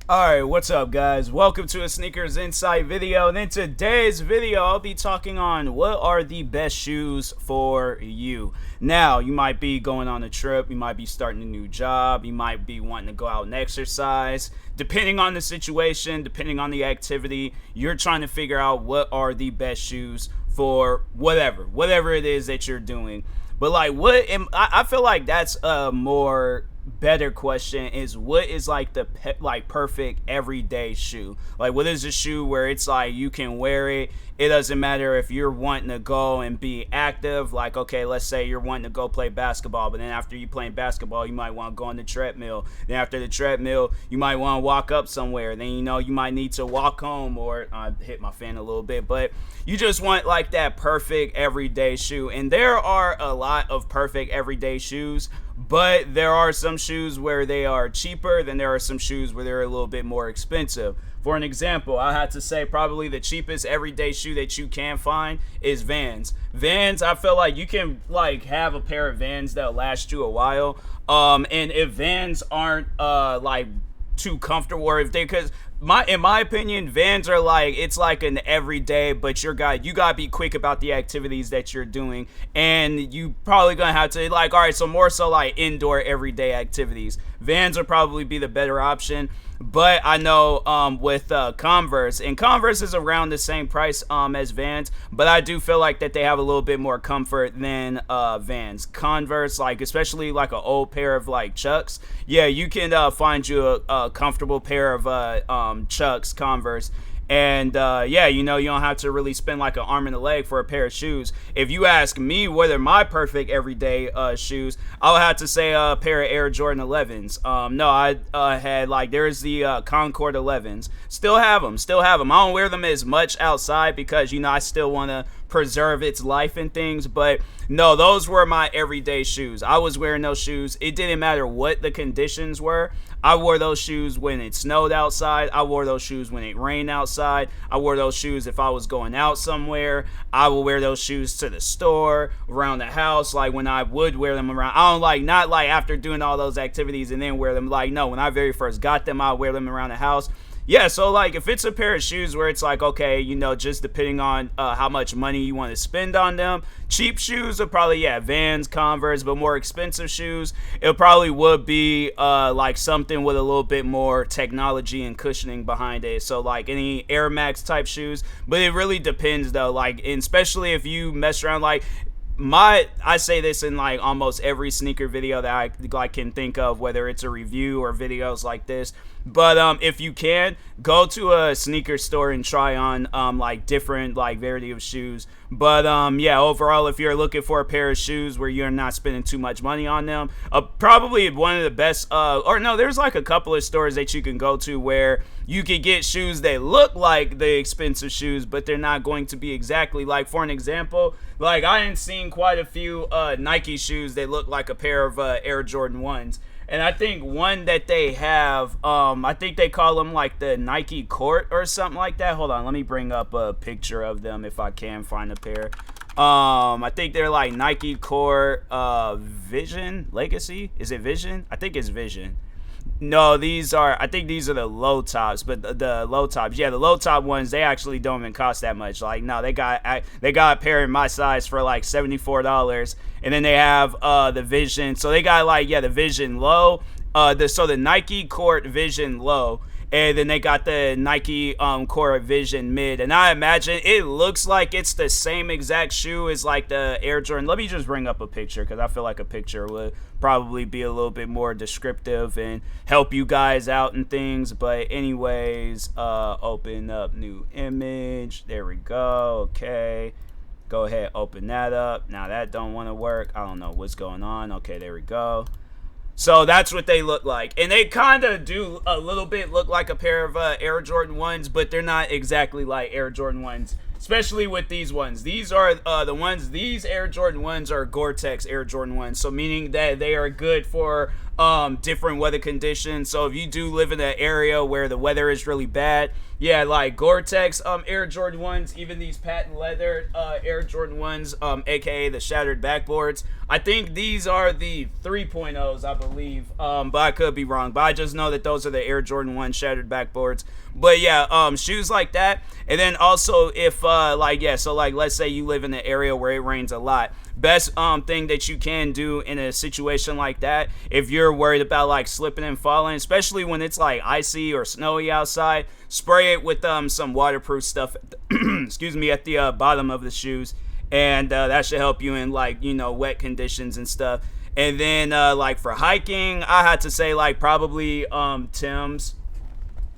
Alright, what's up guys? Welcome to a Sneakers Insight video, and in today's video I'll be talking on what are the best shoes for you. Now, you might be going on a trip, you might be starting a new job, you might be wanting to go out and exercise. Depending on the situation, depending on the activity, you're trying to figure out what are the best shoes for whatever it is that you're doing. But like, I feel like that's a more better question is what is like the perfect everyday shoe. Like, what is a shoe where it's like you can wear it, it doesn't matter if you're wanting to go and be active. Like, okay, let's say you're wanting to go play basketball, but then after you playing basketball you might want to go on the treadmill, then after the treadmill you might want to walk up somewhere, then you might need to walk home, or I hit my fan a little bit, but you just want like that perfect everyday shoe. And there are a lot of perfect everyday shoes, but there are some shoes where they are cheaper, then there are some shoes where they're a little bit more expensive. For an example, I had to say probably the cheapest everyday shoe that you can find is Vans. Vans, I feel like you can like have a pair of Vans that'll last you a while. And if Vans aren't like too comfortable, or if they, because in my opinion, Vans are like, it's like an everyday, but you gotta be quick about the activities that you're doing, and you probably gonna have to like, all right, so more so like indoor everyday activities, Vans would probably be the better option. But I know with Converse, and Converse is around the same price as Vans, but I do feel like that they have a little bit more comfort than Vans. Converse, like especially like an old pair of like Chucks, yeah, you can find you a comfortable pair of Chucks, Converse. And yeah, you don't have to really spend like an arm and a leg for a pair of shoes. If you ask me what are my perfect everyday shoes, I would have to say a pair of Air Jordan 11s. No, I had like, there's the Concord 11s. Still have them. I don't wear them as much outside because I still want to preserve its life and things, but no, those were my everyday shoes. I was wearing those shoes. It didn't matter what the conditions were. I wore those shoes when it snowed outside. I wore those shoes when it rained outside. I wore those shoes if I was going out somewhere. I will wear those shoes to the store, around the house, like when I would wear them around. I don't like, not like after doing all those activities and then wear them. Like, no, when I very first got them, I wear them around the house. Yeah, so like if it's a pair of shoes where it's like, okay, just depending on how much money you want to spend on them, cheap shoes are probably, yeah, Vans, Converse, but more expensive shoes, it probably would be like something with a little bit more technology and cushioning behind it. So like any Air Max type shoes, but it really depends though, like, and especially if you mess around, like, I say this in like almost every sneaker video that I like can think of, whether it's a review or videos like this. But if you can, go to a sneaker store and try on like different like variety of shoes. But yeah, overall, if you're looking for a pair of shoes where you're not spending too much money on them, probably one of the best or no, there's like a couple of stores that you can go to where you can get shoes that look like the expensive shoes, but they're not going to be exactly like. For an example, like I ain't seen quite a few Nike shoes that look like a pair of Air Jordan 1s. And I think one that they have, I think they call them like the Nike Court or something like that. Hold on, let me bring up a picture of them if I can find a pair. I think they're like Nike Court Vision Legacy. Is it Vision? I think it's Vision. No, I think these are the low tops, but the low tops, yeah, the low top ones, they actually don't even cost that much. Like, no, they got a pair in my size for like $74, and then they have the Vision. So they got like, yeah, the Vision Low, the Nike Court Vision Low, and then they got the Nike Court Vision Mid. And I imagine it looks like it's the same exact shoe as like the Air Jordan. Let me just bring up a picture because I feel like a picture would probably be a little bit more descriptive and help you guys out and things. But anyways, open up new image. There we go. Okay, go ahead, open that up. Now that don't want to work. I don't know what's going on. Okay, there we go. So that's what they look like. And they kind of do a little bit look like a pair of Air Jordan 1s, but they're not exactly like Air Jordan 1s, especially with these ones. These are the ones, these Air Jordan 1s are Gore-Tex Air Jordan 1s, so meaning that they are good for different weather conditions. So if you do live in an area where the weather is really bad, yeah, like Gore-Tex Air Jordan 1s, even these patent leather Air Jordan 1s, aka the shattered backboards. I think these are the 3.0s, I believe, but I could be wrong. But I just know that those are the Air Jordan 1 shattered backboards. But yeah, shoes like that. And then also if so like let's say you live in an area where it rains a lot. Best thing that you can do in a situation like that, if you're worried about like slipping and falling, especially when it's like icy or snowy outside, spray it with some waterproof stuff at the excuse me, at the bottom of the shoes, and that should help you in like, you know, wet conditions and stuff. And then like for hiking, I had to say like probably Tim's.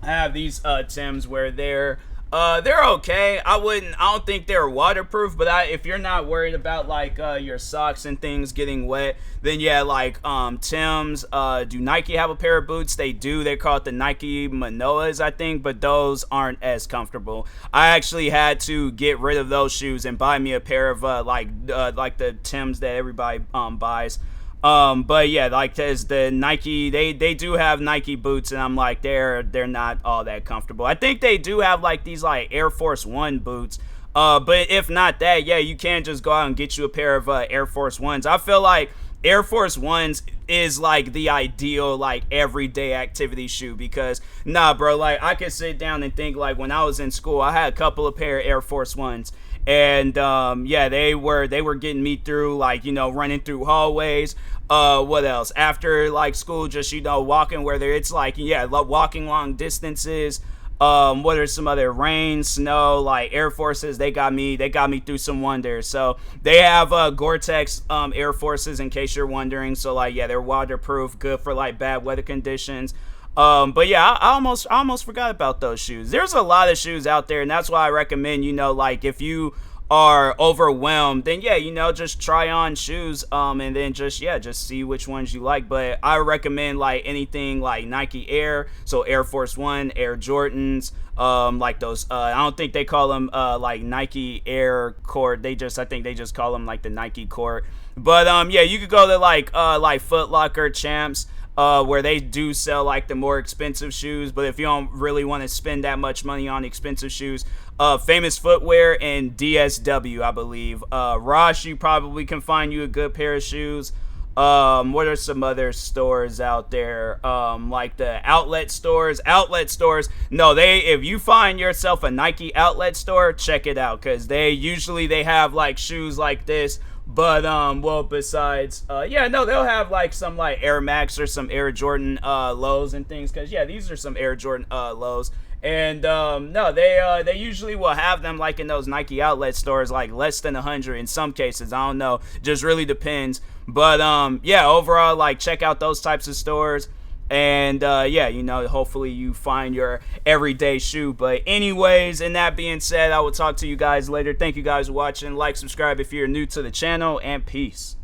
I have these Tims where they're okay. I don't think they're waterproof, but if you're not worried about like your socks and things getting wet, then yeah, like Tims. Do Nike have a pair of boots? They do. They call it the Nike Manoas, I think, but those aren't as comfortable. I actually had to get rid of those shoes and buy me a pair of like the Tims that everybody buys. But yeah, like there's the Nike, they do have Nike boots, and I'm like, they're not all that comfortable. I think they do have like these like Air Force One boots. But if not that, yeah, you can just go out and get you a pair of Air Force Ones. I feel like Air Force Ones is like the ideal like everyday activity shoe, because nah, bro, like I could sit down and think like when I was in school, I had a couple of pair of Air Force Ones. And yeah, they were getting me through, like, you know, running through hallways. What else? After like school, just, you know, walking, whether it's like, yeah, walking long distances. What are some other rain, snow, like Air Forces? They got me through some wonders. So they have Gore-Tex Air Forces, in case you're wondering. So like, yeah, they're waterproof, good for like bad weather conditions. But yeah, I almost forgot about those shoes. There's a lot of shoes out there, and that's why I recommend, you know, like if you are overwhelmed, then yeah, you know, just try on shoes, and then just see which ones you like. But I recommend like anything like Nike Air, so Air Force One, Air Jordans, like those. I don't think they call them like Nike Air Court. I think they just call them like the Nike Court. But yeah, you could go to like Foot Locker, Champs. Where they do sell like the more expensive shoes. But if you don't really want to spend that much money on expensive shoes, Famous Footwear and DSW, I believe. Ross, you probably can find you a good pair of shoes. What are some other stores out there? Like the outlet stores. No, if you find yourself a Nike outlet store, check it out, because they have like shoes like this. But well, besides they'll have like some like Air Max or some Air Jordan lows and things, because yeah, these are some Air Jordan lows. And no, they usually will have them like in those Nike outlet stores, like less than 100 in some cases. I don't know, just really depends. But yeah, overall, like check out those types of stores. And yeah, you know, hopefully you find your everyday shoe. But anyways, and that being said, I will talk to you guys later. Thank you guys for watching. Like, subscribe if you're new to the channel, and peace.